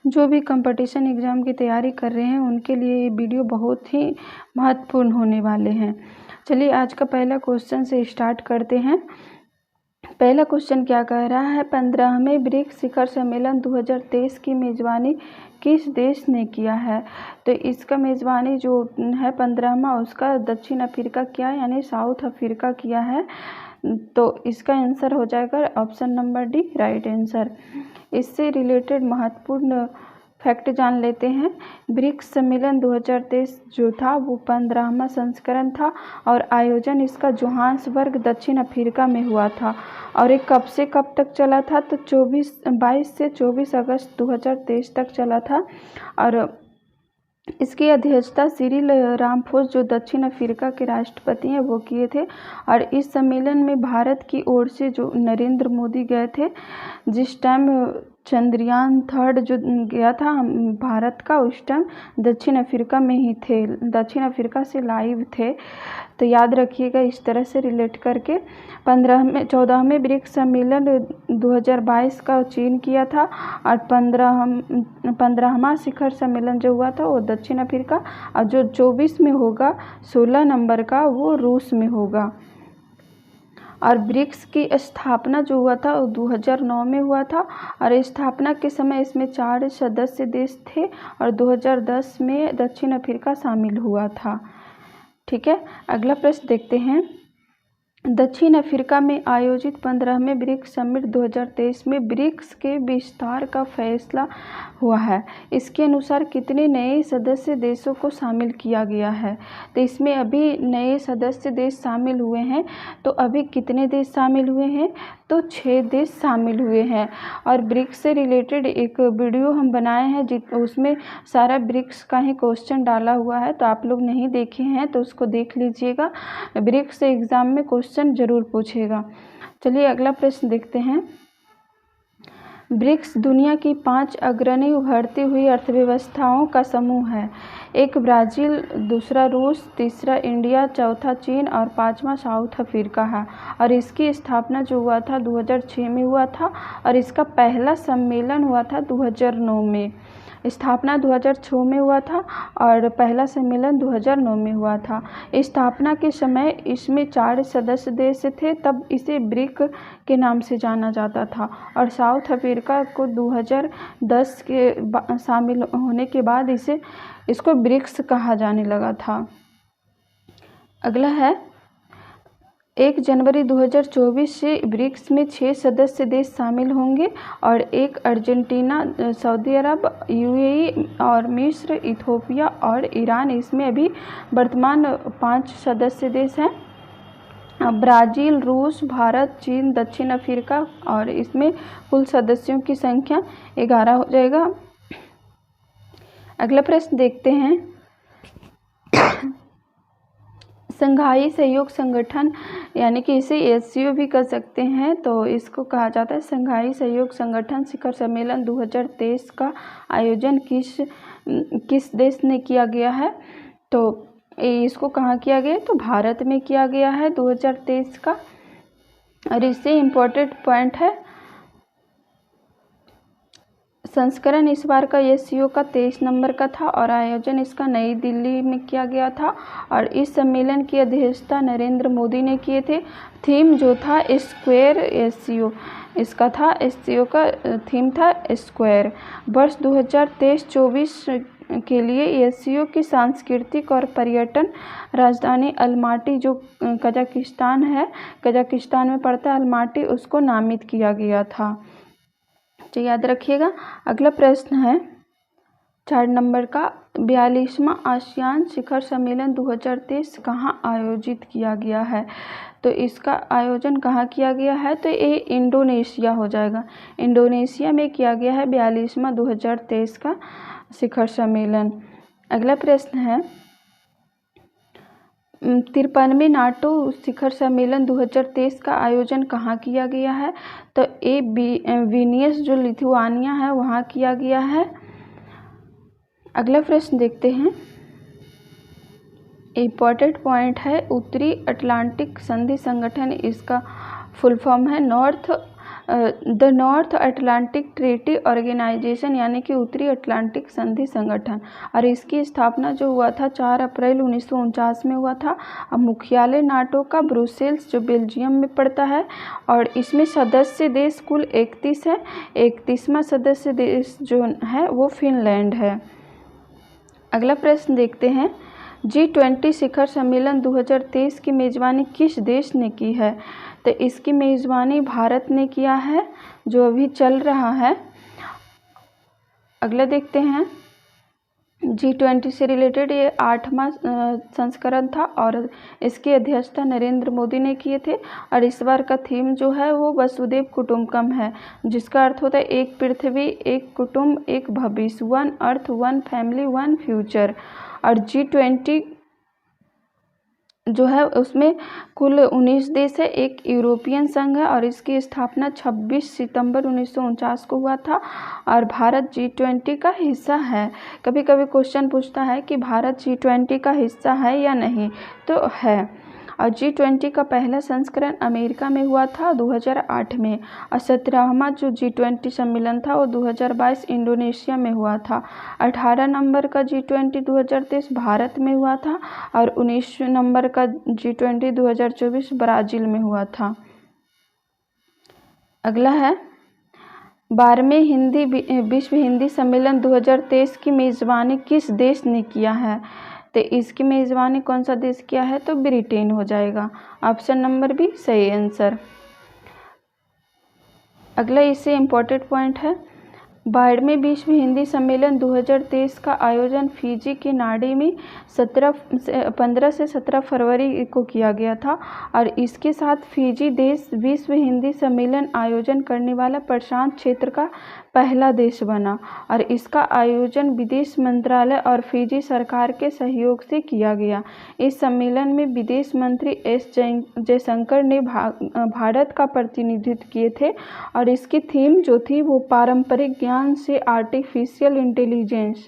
जो भी competition exam की तैयारी कर रहे हैं उनके लिए ये वीडियो बहुत ही महत्वपूर्ण होने वाले हैं। चलिए आज का पहला क्वेश्चन से स्टार्ट करते हैं। पहला क्वेश्चन क्या कह रहा है, 15वें ब्रिक्स शिखर सम्मेलन 2023 की मेज़बानी किस देश ने किया है। तो इसका मेज़बानी जो है 15वां उसका दक्षिण अफ्रीका किया है, यानी साउथ अफ्रीका किया है। तो इसका आंसर हो जाएगा option number D, right answer. इससे रिलेटेड महत्वपूर्ण फैक्ट जान लेते हैं। ब्रिक्स सम्मेलन 2023 जो था वो 15वां संस्करण था और आयोजन इसका जोहान्सबर्ग दक्षिण अफ्रीका में हुआ था। और ये कब से कब तक चला था, तो 22 से 24 अगस्त 2023 तक चला था। और इसकी अध्यक्षता सिरिल रामफोस जो दक्षिण अफ्रीका के राष्ट्रपति हैं वो किए थे। और इस सम्मेलन में भारत की ओर से जो नरेंद्र मोदी गए थे, जिस टाइम चंद्रयान 3 जो गया था भारत का, उस टाइम दक्षिण अफ्रीका में ही थे, दक्षिण अफ्रीका से लाइव थे। तो याद रखिएगा इस तरह से रिलेट करके। 14वें ब्रिक्स सम्मेलन 2022 का चीन किया था और 15वां शिखर सम्मेलन जो हुआ था वो दक्षिण अफ्रीका, और जो 24 में होगा 16 नंबर का वो रूस में होगा। और ब्रिक्स की स्थापना जो हुआ था वो 2009 में हुआ था और स्थापना के समय इसमें 4 सदस्य देश थे और 2010 में दक्षिण अफ्रीका शामिल हुआ था। ठीक है, अगला प्रश्न देखते हैं। दक्षिण अफ्रीका में आयोजित 15वें ब्रिक्स समिट 2023 में ब्रिक्स के विस्तार का फैसला हुआ है। इसके अनुसार कितने नए सदस्य देशों को शामिल किया गया है। तो इसमें अभी नए सदस्य देश शामिल हुए हैं। तो अभी कितने देश शामिल हुए हैं, तो 6 देश शामिल हुए हैं। और ब्रिक्स से रिलेटेड एक वीडियो हम बनाए हैं उसमें सारा ब्रिक्स का ही क्वेश्चन डाला हुआ है। तो आप लोग नहीं देखे हैं तो उसको देख लीजिएगा, ब्रिक्स से एग्ज़ाम में क्वेश्चन ज़रूर पूछेगा। चलिए अगला प्रश्न देखते हैं। ब्रिक्स दुनिया की 5 अग्रणी उभरती हुई अर्थव्यवस्थाओं का समूह है। एक ब्राज़ील, दूसरा रूस, तीसरा इंडिया, चौथा चीन और 5वां साउथ अफ्रीका है। और इसकी स्थापना जो हुआ था 2006 में हुआ था और इसका पहला सम्मेलन हुआ था 2009 में। स्थापना 2006 में हुआ था और पहला सम्मेलन 2009 में हुआ था। स्थापना के समय इसमें 4 सदस्य देश थे, तब इसे ब्रिक के नाम से जाना जाता था। और साउथ अफ्रीका को 2010 के शामिल होने के बाद इसको ब्रिक्स कहा जाने लगा था। अगला है 1 जनवरी 2024 से ब्रिक्स में 6 सदस्य देश शामिल होंगे और एक अर्जेंटीना, सऊदी अरब, यूएई और मिस्र, इथियोपिया और ईरान इसमें अभी वर्तमान 5 सदस्य देश हैं। ब्राज़ील, रूस, भारत, चीन, दक्षिण अफ्रीका और इसमें कुल सदस्यों की संख्या 11 हो जाएगा। अगला प्रश्न देखते हैं। संघाई सहयोग संगठन, यानी कि इसे एससीओ भी कह सकते हैं, तो इसको कहा जाता है संघाई सहयोग संगठन शिखर सम्मेलन 2023 का आयोजन किस देश ने किया गया है। तो इसको कहाँ किया गया, तो भारत में किया गया है 2023 का। और इससे इम्पोर्टेंट पॉइंट है, संस्करण इस बार का एससीओ का 23 नंबर का था और आयोजन इसका नई दिल्ली में किया गया था। और इस सम्मेलन की अध्यक्षता नरेंद्र मोदी ने किए थे। थीम जो था स्क्वायर एससीओ, इसका था एससीओ का थीम था स्क्वायर। वर्ष 2023-24 के लिए एससीओ की सांस्कृतिक और पर्यटन राजधानी अलमाटी जो कजाकिस्तान है, कजाकिस्तान में पड़ता है अलमाटी, उसको नामित किया गया था। तो याद रखिएगा। अगला प्रश्न है 4 नंबर का, 42वां आसियान शिखर सम्मेलन 2023 कहाँ आयोजित किया गया है। तो इसका आयोजन कहाँ किया गया है, तो ये इंडोनेशिया हो जाएगा। इंडोनेशिया में किया गया है 42वां 2023 का शिखर सम्मेलन। अगला प्रश्न है 53वें नाटो शिखर सम्मेलन 2023 का आयोजन कहाँ किया गया है। तो ये विनियस जो लिथुआनिया है वहाँ किया गया है। अगला प्रश्न देखते हैं। इम्पॉर्टेंट पॉइंट है उत्तरी अटलांटिक संधि संगठन, इसका फुल फॉर्म है North the North Atlantic Treaty organisation यानी कि उत्तरी अटलांटिक संधि संगठन, और इसकी स्थापना जो हुआ था 4 अप्रैल 1949 में हुआ था। अब मुख्यालय नाटो का ब्रुसेल्स जो बेल्जियम में पड़ता है, और इसमें सदस्य देश कुल 31 है। 31वां सदस्य देश जो है वो फिनलैंड है। अगला प्रश्न देखते हैं, G20 शिखर सम्मेलन 2023 की मेज़बानी किस देश ने की है? तो इसकी मेज़बानी भारत ने किया है, जो अभी चल रहा है। अगला देखते हैं, G20 से रिलेटेड ये 8वां संस्करण था और इसकी अध्यक्षता नरेंद्र मोदी ने किए थे। और इस बार का थीम जो है वो वसुधैव कुटुंबकम है, जिसका अर्थ होता है एक पृथ्वी, एक कुटुंब, एक भविष्य, one earth, one family, one future. और G20 जो है उसमें कुल 19 देश है, एक यूरोपियन संघ है, और इसकी स्थापना 26 सितंबर 1949 को हुआ था, और भारत G20 का हिस्सा है। कभी कभी क्वेश्चन पूछता है कि भारत G20 का हिस्सा है या नहीं, तो है। और G20 का पहला संस्करण अमेरिका में हुआ था 2008 में, और 17वां जो G20 सम्मेलन था वो 2022 इंडोनेशिया में हुआ था। 18 नंबर का G20 2023 भारत में हुआ था, और 19 नंबर का G20 2024 ब्राज़ील में हुआ था। अगला है, 12वें विश्व हिंदी सम्मेलन 2023 की मेज़बानी किस देश ने किया है? तो इसकी मेज़बानी कौन सा देश किया है? तो ब्रिटेन हो जाएगा। ऑप्शन नंबर बी सही आंसर। अगला इससे इम्पोर्टेंट पॉइंट है, 12वें विश्व हिंदी सम्मेलन 2023 का आयोजन फिजी के नाडे में 15 से 17 फरवरी को किया गया था, और इसके साथ फिजी देश विश्व हिंदी सम्मेलन आयोजन करने वाला प्रशांत क्षेत्र का पहला देश बना, और इसका आयोजन विदेश मंत्रालय और फिजी सरकार के सहयोग से किया गया। इस सम्मेलन में विदेश मंत्री एस जयशंकर ने भारत का प्रतिनिधित्व किए थे, और इसकी थीम जो थी वो पारंपरिक ज्ञान से आर्टिफिशियल इंटेलिजेंस।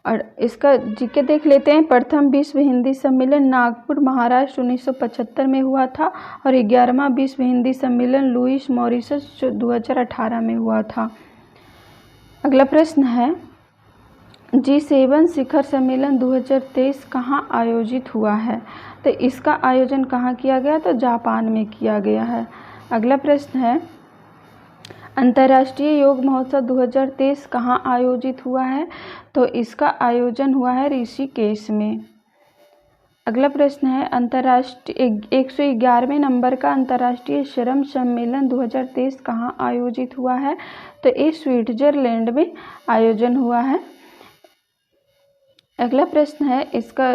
और इसका जीके देख लेते हैं। प्रथम विश्व हिंदी सम्मेलन नागपुर महाराष्ट्र 1975 में हुआ था, और 11वां विश्व हिंदी सम्मेलन लुइस मॉरिशस जो 2018 में हुआ था। अगला प्रश्न है, G7 शिखर सम्मेलन 2023 कहाँ आयोजित हुआ है? तो इसका आयोजन कहाँ किया गया? तो जापान में किया गया है। अगला प्रश्न है, अंतर्राष्ट्रीय योग महोत्सव 2023 कहाँ आयोजित हुआ है? तो इसका आयोजन हुआ है ऋषिकेश में। अगला प्रश्न है, अंतर्राष्ट्रीय 111वें नंबर का अंतर्राष्ट्रीय श्रम सम्मेलन 2023 कहाँ आयोजित हुआ है? तो ये स्विट्जरलैंड में आयोजन हुआ है। अगला प्रश्न है, इसका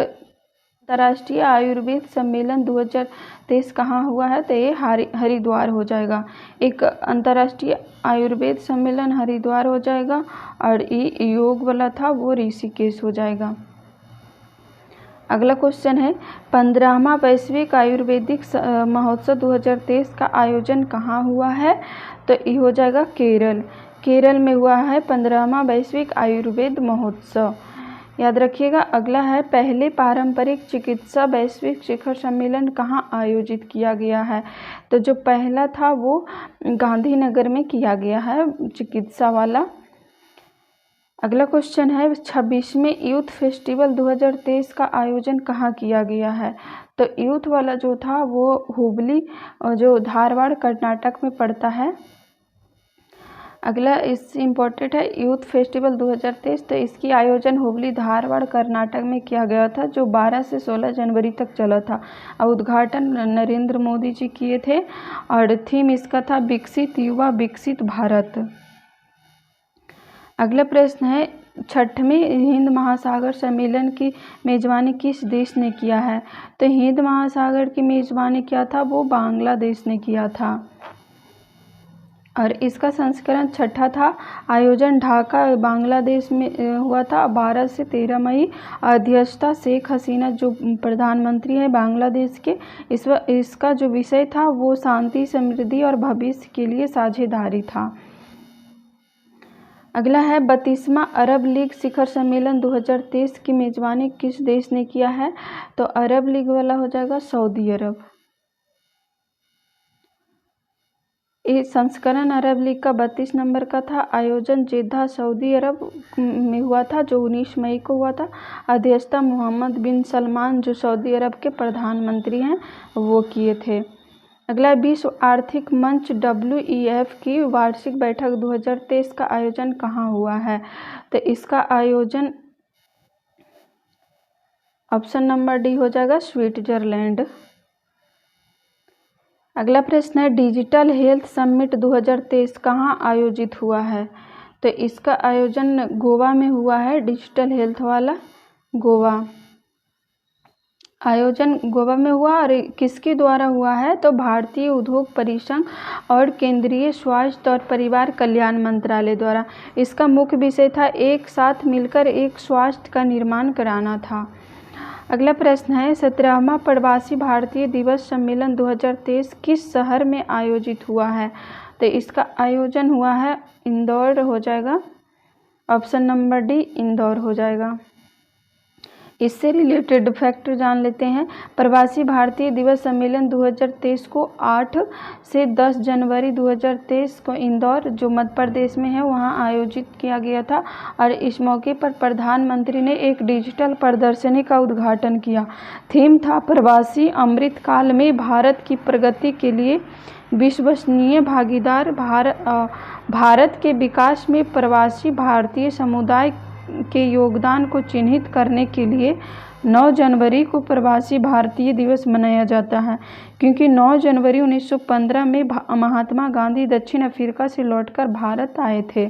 अंतर्राष्ट्रीय आयुर्वेद सम्मेलन 2023 कहाँ हुआ है? तो ये हरिद्वार हो जाएगा। एक अंतर्राष्ट्रीय आयुर्वेद सम्मेलन हरिद्वार हो जाएगा, और ये योग वाला था वो ऋषिकेश हो जाएगा। अगला क्वेश्चन है, 15वां वैश्विक आयुर्वेदिक महोत्सव 2023 का आयोजन कहाँ हुआ है? तो ये हो जाएगा केरल में हुआ है 15वां वैश्विक आयुर्वेद महोत्सव, याद रखिएगा। अगला है, पहले पारंपरिक चिकित्सा वैश्विक शिखर सम्मेलन कहाँ आयोजित किया गया है? तो जो पहला था वो गांधीनगर में किया गया है चिकित्सा वाला। अगला क्वेश्चन है, 26वें यूथ फेस्टिवल 2023 का आयोजन कहाँ किया गया है? तो यूथ वाला जो था वो हुबली जो धारवाड़ कर्नाटक में पड़ता है। अगला इस इम्पोर्टेंट है, यूथ फेस्टिवल 2023, तो इसकी आयोजन हुबली धारवाड़ कर्नाटक में किया गया था, जो 12 से 16 जनवरी तक चला था, और उद्घाटन नरेंद्र मोदी जी किए थे, और थीम इसका था विकसित युवा विकसित भारत। अगला प्रश्न है, 6वें हिंद महासागर सम्मेलन की मेज़बानी किस देश ने किया है? तो हिंद महासागर की मेज़बानी क्या था? वो बांग्लादेश ने किया था, और इसका संस्करण 6ठा था। आयोजन ढाका बांग्लादेश में हुआ था 12 से 13 मई। अध्यक्षता शेख हसीना जो प्रधानमंत्री है बांग्लादेश के। इसका जो विषय था वो शांति, समृद्धि और भविष्य के लिए साझेदारी था। अगला है, 32वां अरब लीग शिखर सम्मेलन 2023 की मेज़बानी किस देश ने किया है? तो अरब लीग वाला हो जाएगा सऊदी अरब। ये संस्करण अरब लीग का 32 नंबर का था। आयोजन जेद्दा सऊदी अरब में हुआ था, जो 19 मई को हुआ था। अध्यक्षता मोहम्मद बिन सलमान, जो सऊदी अरब के प्रधानमंत्री हैं, वो किए थे। अगला, विश्व आर्थिक मंच WEF की वार्षिक बैठक 2023 का आयोजन कहाँ हुआ है? तो इसका आयोजन ऑप्शन नंबर डी हो जाएगा, स्विट्जरलैंड। अगला प्रश्न है, डिजिटल हेल्थ समिट 2023 कहाँ आयोजित हुआ है? तो इसका आयोजन गोवा में हुआ है। डिजिटल हेल्थ वाला गोवा आयोजन गोवा में हुआ। और किसके द्वारा हुआ है? तो भारतीय उद्योग परिसंघ और केंद्रीय स्वास्थ्य और परिवार कल्याण मंत्रालय द्वारा। इसका मुख्य विषय था एक साथ मिलकर एक स्वास्थ्य का निर्माण कराना था। अगला प्रश्न है, 17वां प्रवासी भारतीय दिवस सम्मेलन 2023 किस शहर में आयोजित हुआ है? तो इसका आयोजन हुआ है इंदौर हो जाएगा। ऑप्शन नंबर डी इंदौर हो जाएगा। इससे रिलेटेड फैक्ट जान लेते हैं। प्रवासी भारतीय दिवस सम्मेलन 2023 को 8 से 10 जनवरी 2023 को इंदौर, जो मध्य प्रदेश में है, वहां आयोजित किया गया था। और इस मौके पर प्रधानमंत्री ने एक डिजिटल प्रदर्शनी का उद्घाटन किया। थीम था प्रवासी अमृत काल में भारत की प्रगति के लिए विश्वसनीय भागीदार। भारत के विकास में प्रवासी भारतीय समुदाय के योगदान को चिन्हित करने के लिए 9 जनवरी को प्रवासी भारतीय दिवस मनाया जाता है, क्योंकि 9 जनवरी 1915 में महात्मा गांधी दक्षिण अफ्रीका से लौटकर भारत आए थे।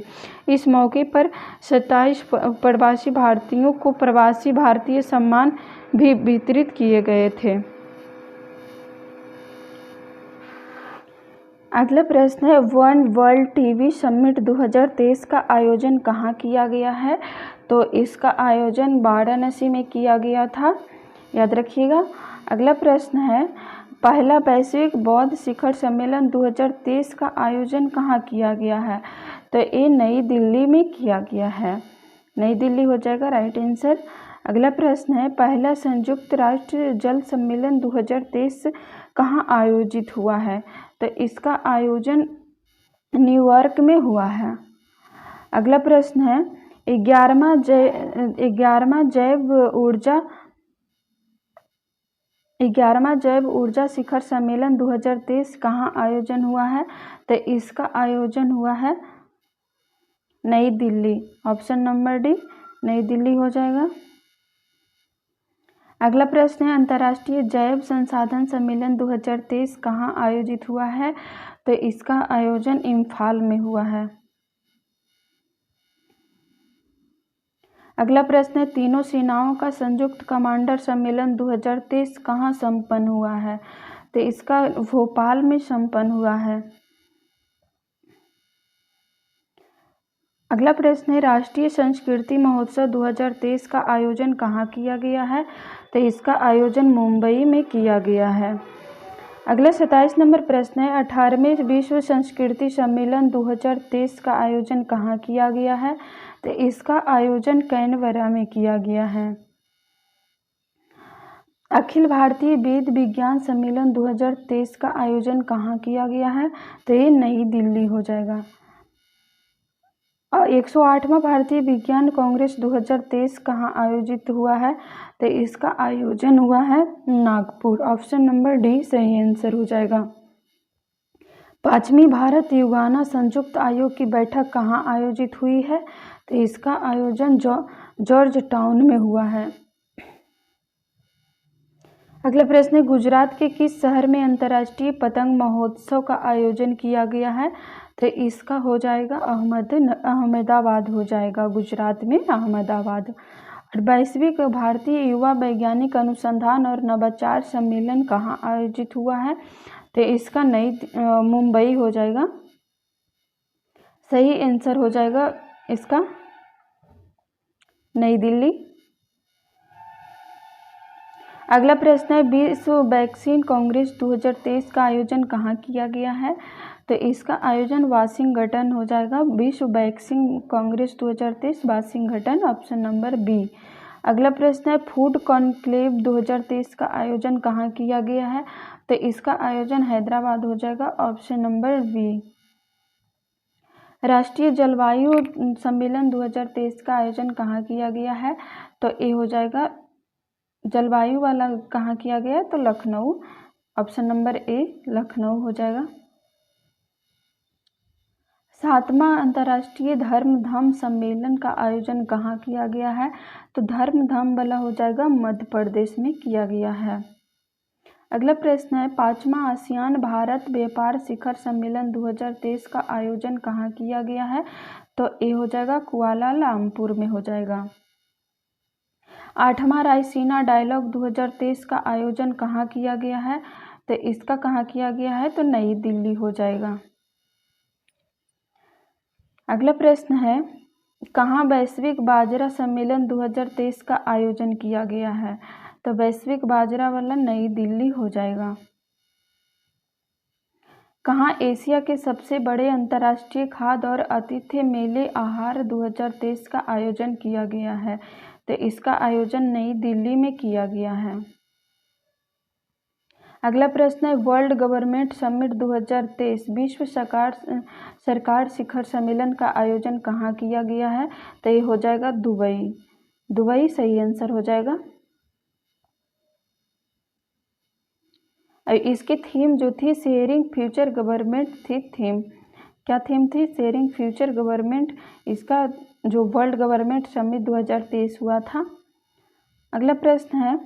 इस मौके पर 27 प्रवासी भारतीयों को प्रवासी भारतीय सम्मान भी वितरित किए गए थे। अगला प्रश्न है, वन वर्ल्ड टीवी समिट 2023 का आयोजन कहाँ किया गया है? तो इसका आयोजन वाराणसी में किया गया था, याद रखिएगा। अगला प्रश्न है, पहला वैश्विक बौद्ध शिखर सम्मेलन 2023 का आयोजन कहाँ किया गया है? तो ये नई दिल्ली में किया गया है। नई दिल्ली हो जाएगा राइट आंसर। अगला प्रश्न है, पहला संयुक्त राष्ट्र जल सम्मेलन 2023 कहाँ आयोजित हुआ है? तो इसका आयोजन न्यूयॉर्क में हुआ है। अगला प्रश्न है, 11वां जैव ऊर्जा शिखर सम्मेलन 2023 कहाँ आयोजन हुआ है? तो इसका आयोजन हुआ है नई दिल्ली। ऑप्शन नंबर डी नई दिल्ली हो जाएगा। अगला प्रश्न है, अंतर्राष्ट्रीय जैव संसाधन सम्मेलन 2023 कहाँ आयोजित हुआ है? तो इसका आयोजन इम्फाल में हुआ है। अगला प्रश्न है, तीनों सेनाओं का संयुक्त कमांडर सम्मेलन 2023 कहाँ संपन्न हुआ है? तो इसका भोपाल में संपन्न हुआ है। अगला प्रश्न है, राष्ट्रीय संस्कृति महोत्सव 2023 का आयोजन कहाँ किया गया है? तो इसका आयोजन मुंबई में किया गया है। अगला 27 नंबर प्रश्न है, 18वें विश्व संस्कृति सम्मेलन 2023 का आयोजन कहाँ किया गया है? तो इसका आयोजन कैनबरा में किया गया है। अखिल भारतीय वेद विज्ञान सम्मेलन 2023 का आयोजन कहाँ किया गया है? तो ये नई दिल्ली हो जाएगा। 108वां भारतीय विज्ञान कांग्रेस 2023 कहाँ आयोजित हुआ है? तो इसका आयोजन हुआ है नागपुर। ऑप्शन नंबर डी सही आंसर हो जाएगा। 5वीं भारत युगाना संयुक्त आयोग की बैठक कहाँ आयोजित हुई है? तो इसका आयोजन जॉर्ज टाउन में हुआ है। अगला प्रश्न है, गुजरात के किस शहर में अंतर्राष्ट्रीय पतंग महोत्सव का आयोजन किया गया है? तो इसका हो जाएगा अहमदाबाद हो जाएगा, गुजरात में अहमदाबाद। और वैश्विक भारतीय युवा वैज्ञानिक अनुसंधान और नवाचार सम्मेलन कहाँ आयोजित हुआ है? तो इसका मुंबई हो जाएगा। सही आंसर हो जाएगा इसका नई दिल्ली। अगला प्रश्न है, विश्व वैक्सीन कांग्रेस 2023 का आयोजन कहाँ किया गया है? तो इसका आयोजन वाशिंगटन हो जाएगा। विश्व vaccine congress 2023 Washington, option number B. अगला प्रश्न है फूड कॉन्क्लेव 2023 का आयोजन कहाँ किया गया है? तो इसका आयोजन हैदराबाद हो जाएगा, ऑप्शन नंबर बी। राष्ट्रीय जलवायु सम्मेलन 2023 का आयोजन कहाँ किया गया है? तो ये हो जाएगा जलवायु वाला कहाँ किया गया है? तो Lucknow, option number A Lucknow हो जाएगा। 7वां अंतर्राष्ट्रीय धर्म धम्म सम्मेलन का आयोजन कहाँ किया गया है? तो धर्म धम्म वाला हो जाएगा मध्य प्रदेश में किया गया है। अगला प्रश्न है 5वां आसियान भारत व्यापार शिखर सम्मेलन 2023 का आयोजन कहाँ किया गया है? तो ये हो जाएगा कुआलालंपुर में हो जाएगा। 8वां रायसीना डायलॉग 2023 का आयोजन कहाँ किया गया है? तो इसका कहाँ किया गया है? तो नई दिल्ली हो जाएगा। अगला प्रश्न है कहाँ वैश्विक बाजरा सम्मेलन 2023 का आयोजन किया गया है? तो वैश्विक बाजरा वाला नई दिल्ली हो जाएगा। कहाँ एशिया के सबसे बड़े अंतर्राष्ट्रीय खाद्य और आतिथ्य मेले आहार 2023 का आयोजन किया गया है? तो इसका आयोजन नई दिल्ली में किया गया है। अगला प्रश्न है वर्ल्ड गवर्नमेंट समिट 2023 विश्व सरकार शिखर सम्मेलन का आयोजन कहाँ किया गया है? तो ये हो जाएगा दुबई। दुबई सही आंसर हो जाएगा। इसकी थीम जो थी शेयरिंग फ्यूचर गवर्नमेंट थी। थीम क्या थीम थी? Sharing future government. इसका जो वर्ल्ड गवर्नमेंट समिट 2023 हुआ था। अगला प्रश्न है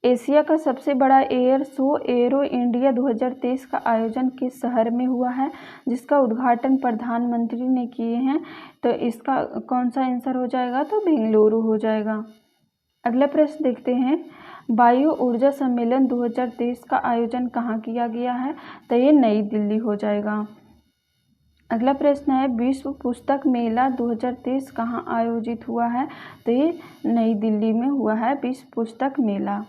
एशिया का सबसे बड़ा एयर शो एरो इंडिया 2023 का आयोजन किस शहर में हुआ है? जिसका उद्घाटन प्रधानमंत्री ने किए हैं। तो इसका कौन सा आंसर हो जाएगा? तो बेंगलुरु हो जाएगा। अगला प्रश्न देखते हैं वायु ऊर्जा सम्मेलन 2023 का आयोजन कहाँ किया गया है? तो ये नई दिल्ली हो जाएगा। अगला प्रश्न है विश्व पुस्तक मेला 2023 कहाँ आयोजित हुआ है? तो ये नई दिल्ली में हुआ है विश्व पुस्तक मेला।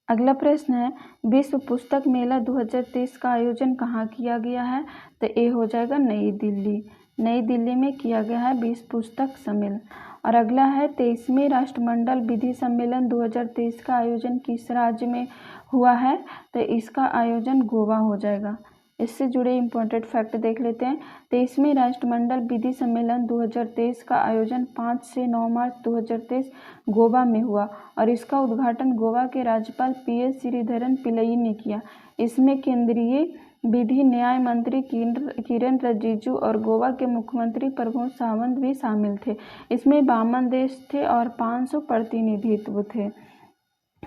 अगला प्रश्न है विश्व पुस्तक मेला 2023 का आयोजन कहाँ किया गया है? तो ये हो जाएगा नई दिल्ली। नई दिल्ली में किया गया है विश्व पुस्तक सम्मेलन। और अगला है 23वें राष्ट्रमंडल विधि सम्मेलन 2023 का आयोजन किस राज्य में हुआ है? तो इसका आयोजन गोवा हो जाएगा। इससे जुड़े इम्पोर्टेंट फैक्ट देख लेते हैं। 23वें राष्ट्रमंडल विधि सम्मेलन 2023 का आयोजन 5 से 9 मार्च 2023 गोवा में हुआ और इसका उद्घाटन गोवा के राज्यपाल PS श्रीधरन पिल्लई ने किया। इसमें केंद्रीय विधि न्याय मंत्री किरेन रिजिजू और गोवा के मुख्यमंत्री प्रमोद सावंत भी शामिल थे। इसमें 52 देश थे और 500 प्रतिनिधित्व थे।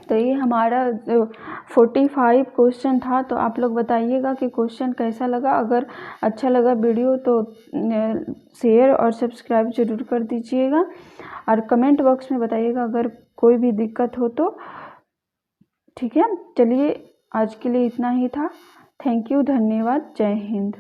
तो ये हमारा जो 45 क्वेश्चन था। तो आप लोग बताइएगा कि क्वेश्चन कैसा लगा। अगर अच्छा लगा वीडियो तो शेयर और सब्सक्राइब जरूर कर दीजिएगा और कमेंट बॉक्स में बताइएगा अगर कोई भी दिक्कत हो तो। ठीक है, चलिए आज के लिए इतना ही था। थैंक यू, धन्यवाद, जय हिंद।